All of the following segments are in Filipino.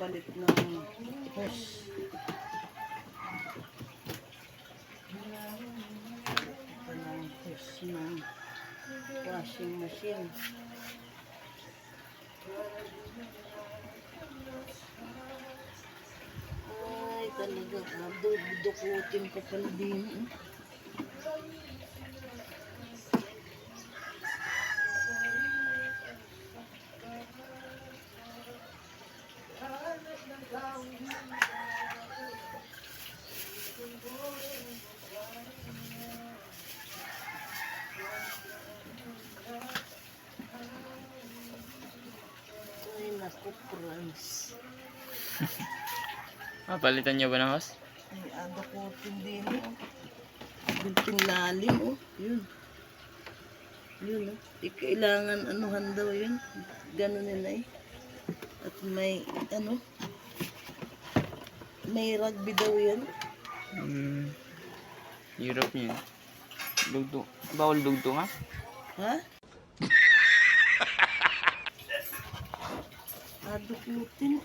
magpalit ng hose. Ito ng hose ng washing machine. Ay, talaga. Dudukutin ko pala din. Ay, naku, Franz. Palitan niyo ba ng hose? Ay, dukutin din. Gunting lalim, oh. Yun. Yun, oh. Di kailangan anuhan daw yun. Ganun nila eh. At may, ano, may rugby daw yan. Hirap yun. Dugtong. Bawal dugtong ha? Ha? Dukutin.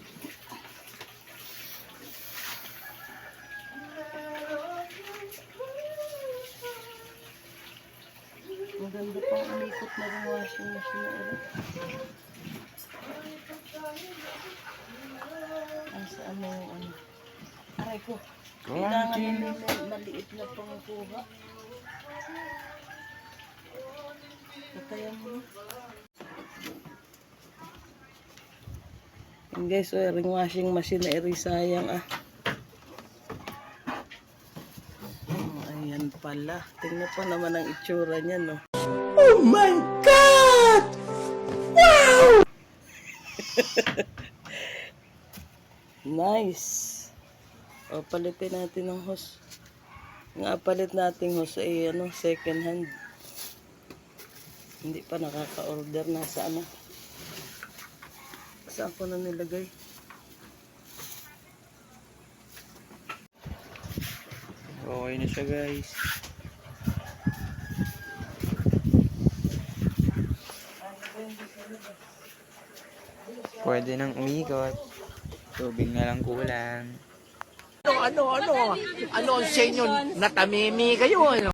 Maganda pang umikot na rin washing machine na ulit. Saan na yung ano? Aray ko. Kailangan na may maliit na pangkuha. Patayan mo na. Yan guys, ring washing machine na sayang ah. Ayan pala. Tingnan pa naman ang itsura niya, no? Oh my God! Wow! Nice. O, palitin natin ng hose. Nga palit natin hose ay ano, second hand. Hindi pa nakaka-order na sa ano. Saan ko na nilagay? Okay na siya guys. Pwede nang umikot. Tubig na lang kulang. Ano ang sa inyo? Natamimi kayo, ano?